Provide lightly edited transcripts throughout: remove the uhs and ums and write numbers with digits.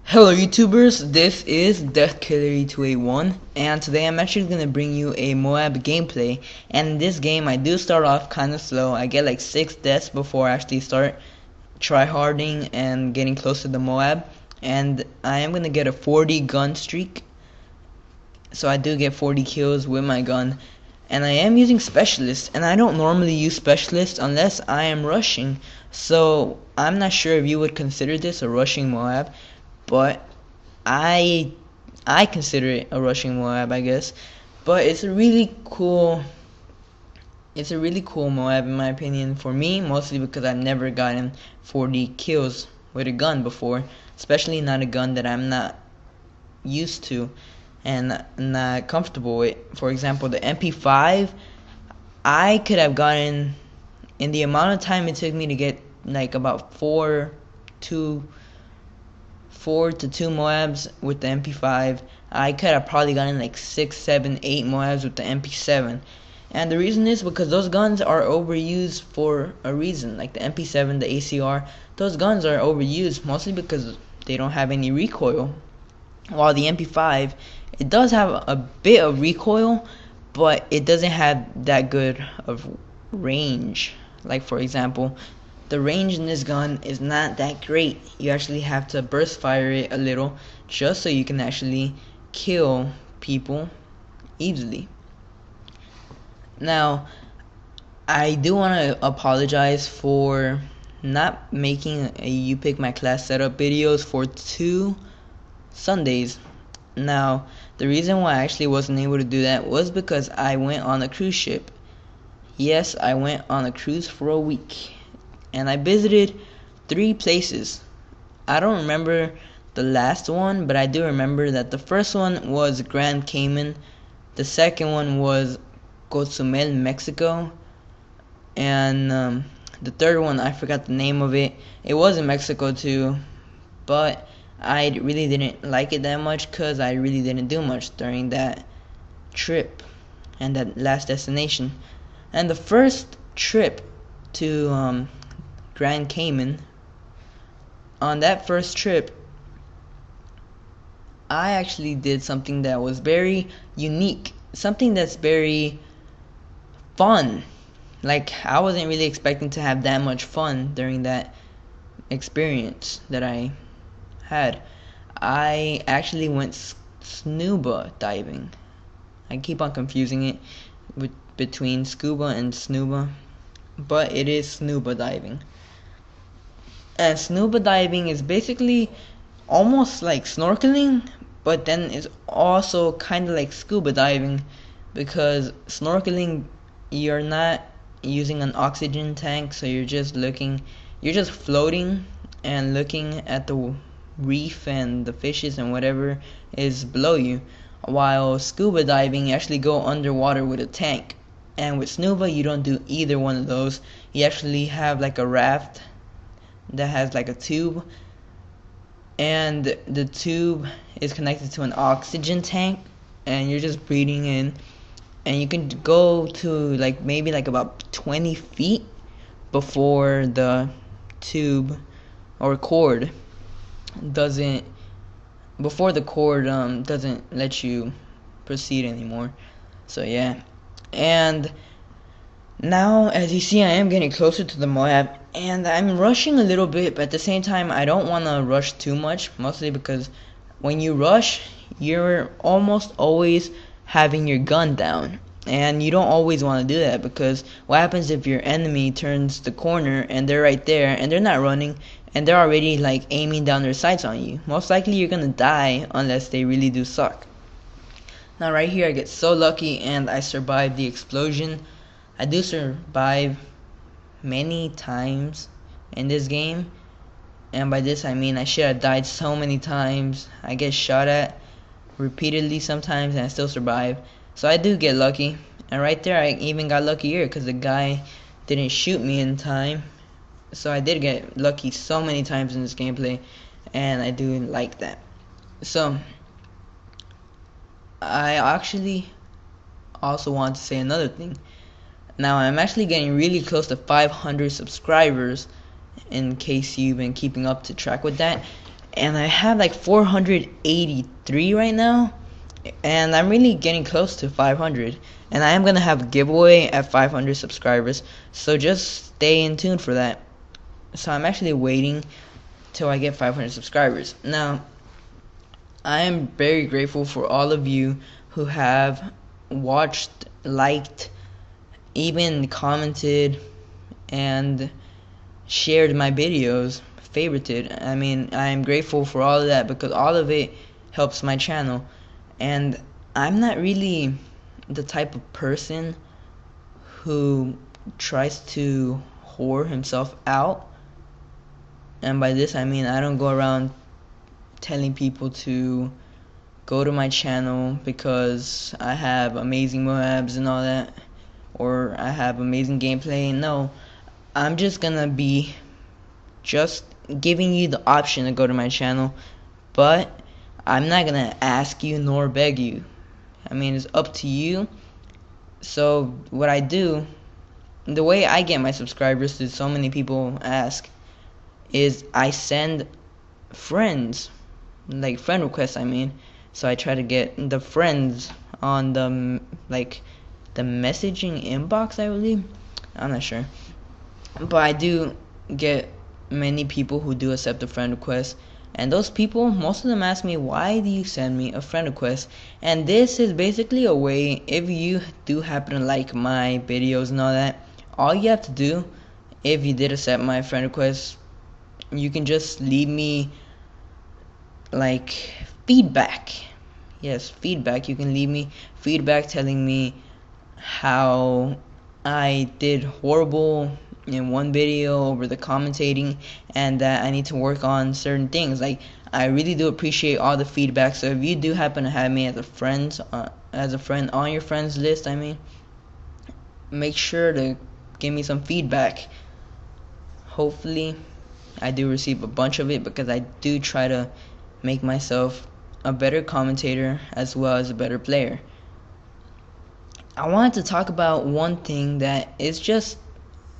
Hello YouTubers, this is DeathKiller281 and today I'm actually going to bring you a Moab gameplay. And in this game I do start off kinda slow. I get like 6 deaths before I actually start tryharding and getting close to the Moab. And I am going to get a 40 gun streak. So I do get 40 kills with my gun. And I am using specialist, and I don't normally use specialist unless I am rushing. So I'm not sure if you would consider this a rushing Moab, but I consider it a rushing Moab, I guess. But it's a really cool Moab in my opinion, for me, mostly because I've never gotten 40 kills with a gun before, especially not a gun that I'm not used to and not comfortable with. For example, the Mp5, I could have gotten, in the amount of time it took me to get like about 4 to 2 Moabs with the Mp5, I could have probably gotten like 6, 7, 8 Moabs with the Mp7. And the reason is because those guns are overused for a reason. Like the Mp7, the ACR, those guns are overused mostly because they don't have any recoil. While the Mp5, it does have a bit of recoil, but it doesn't have that good of range. Like for example, the range in this gun is not that great. You actually have to burst fire it a little just so you can actually kill people easily. Now, I do want to apologize for not making a You Pick My Class setup videos for 2 Sundays. Now, the reason why I actually wasn't able to do that was because I went on a cruise ship. Yes, I went on a cruise for a week, and I visited 3 places. I don't remember the last one, but I do remember that the first one was Grand Cayman, the second one was Cozumel, Mexico, and the third one, I forgot the name of it. It was in Mexico too, but I really didn't like it that much because I really didn't do much during that trip and that last destination. And the first trip to Grand Cayman, on that first trip, I actually did something that was very unique, something that's very fun. Like, I wasn't really expecting to have that much fun during that experience that I had. I actually went scuba diving. I keep on confusing it between scuba and snuba, but it is scuba diving. And scuba diving is basically almost like snorkeling, but then it's also kind of like scuba diving, because snorkeling, you're not using an oxygen tank, so you're just floating and looking at the reef and the fishes and whatever is below you. While scuba diving, you actually go underwater with a tank. And with snuba, you don't do either one of those. You actually have like a raft that has like a tube, and the tube is connected to an oxygen tank, and you're just breathing in, and you can go to like maybe like about 20 feet before the tube or cord doesn't let you proceed anymore. So yeah. And now, as you see, I am getting closer to the Moab, and I'm rushing a little bit, but at the same time I don't want to rush too much, mostly because when you rush, you're almost always having your gun down, and you don't always want to do that, because what happens if your enemy turns the corner and they're right there and they're not running and they're already like aiming down their sights on you? Most likely you're gonna die unless they really do suck. Now right here I get so lucky and I survived the explosion. I do survive many times in this game, and by this I mean I should have died so many times. I get shot at repeatedly sometimes and I still survive. So I do get lucky, and right there I even got lucky here because the guy didn't shoot me in time. So I did get lucky so many times in this gameplay, and I do like that. So I actually also want to say another thing. Now I'm actually getting really close to 500 subscribers, in case you've been keeping up to track with that. and I have like 483 right now, and I'm really getting close to 500, and I am gonna have a giveaway at 500 subscribers, so just stay in tune for that. So I'm actually waiting till I get 500 subscribers. Now, I am very grateful for all of you who have watched, liked, even commented, and shared my videos, favorited. I mean, I am grateful for all of that because all of it helps my channel. And I'm not really the type of person who tries to whore himself out. And by this I mean I don't go around telling people to go to my channel because I have amazing Moabs and all that, or I have amazing gameplay. No, I'm just gonna be just giving you the option to go to my channel, but I'm not gonna ask you nor beg you. I mean, it's up to you. So what I do, the way I get my subscribers, that so many people ask, is I send friends, like friend requests, I mean. So I try to get the friends on the the messaging inbox, I believe. I'm not sure, but I do get many people who do accept the friend request, and those people, most of them ask me, why do you send me a friend request? And this is basically a way, if you do happen to like my videos and all that, all you have to do, if you did accept my friend request, you can just leave me like feedback. Yes, feedback. You can leave me feedback telling me how I did horrible in one video over the commentating, and that I need to work on certain things. Like, I really do appreciate all the feedback. So if you do happen to have me as a friend on your friends list, I mean, make sure to give me some feedback. Hopefully I do receive a bunch of it, because I do try to make myself a better commentator as well as a better player. I wanted to talk about one thing that is just,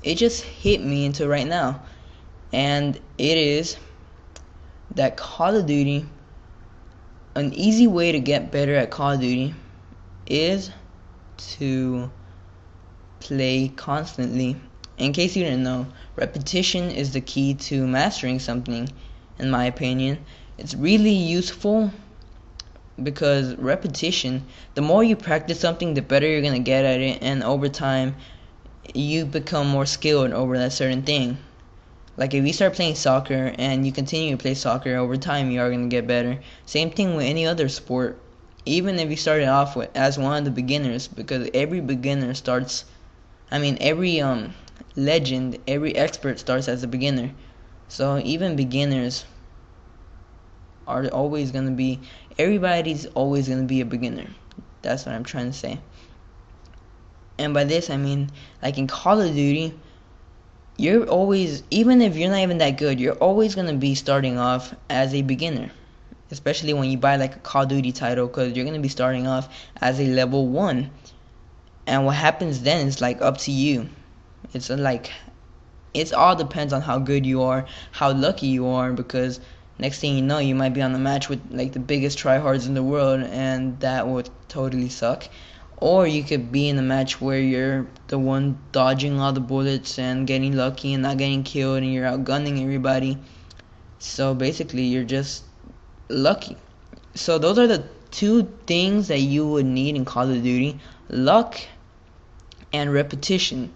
it just hit me into right now, and it is that Call of Duty, an easy way to get better at Call of Duty is to play constantly. In case you didn't know, repetition is the key to mastering something, in my opinion. It's really useful because repetition, the more you practice something, the better you're gonna get at it, and over time you become more skilled over that certain thing. Like, if you start playing soccer and you continue to play soccer, over time you are gonna get better. Same thing with any other sport, even if you started off as one of the beginners, because every beginner starts, I mean, every legend, every expert starts as a beginner. So even beginners are always going to be, everybody's always going to be a beginner. That's what I'm trying to say. And by this I mean, like in Call of Duty, you're always, even if you're not even that good, you're always going to be starting off as a beginner. Especially when you buy like a Call of Duty title, because you're going to be starting off as a level 1. And what happens then is like up to you. It's like, it's all depends on how good you are, how lucky you are, because next thing you know, you might be on a match with like the biggest tryhards in the world, and that would totally suck. Or you could be in a match where you're the one dodging all the bullets and getting lucky and not getting killed, and you're outgunning everybody. So basically you're just lucky. So those are the two things that you would need in Call of Duty: luck and repetition.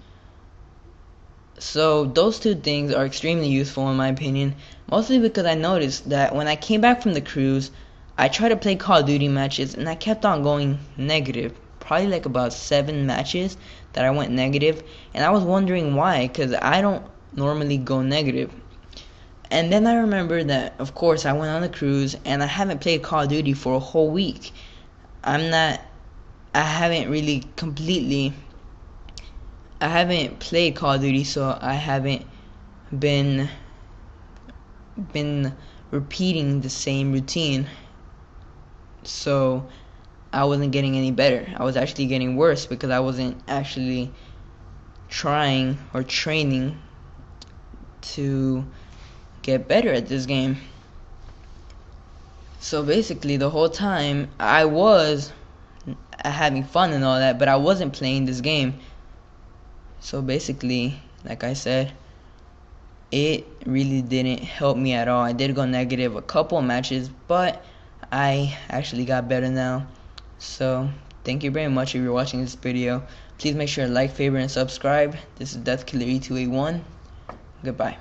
So those two things are extremely useful in my opinion, mostly because I noticed that when I came back from the cruise, I tried to play Call of Duty matches and I kept on going negative. Probably like about 7 matches that I went negative, and I was wondering why, because I don't normally go negative. And then I remembered that, of course, I went on a cruise and I haven't played Call of Duty for a whole week. I haven't really completely, I haven't played Call of Duty, so I haven't been repeating the same routine. So I wasn't getting any better. I was actually getting worse because I wasn't actually trying or training to get better at this game. So basically the whole time I was having fun and all that, but I wasn't playing this game. So basically, like I said, it really didn't help me at all. I did go negative a couple of matches, but I actually got better now. So thank you very much if you're watching this video. Please make sure to like, favorite, and subscribe. This is DeathKiller E281. Goodbye.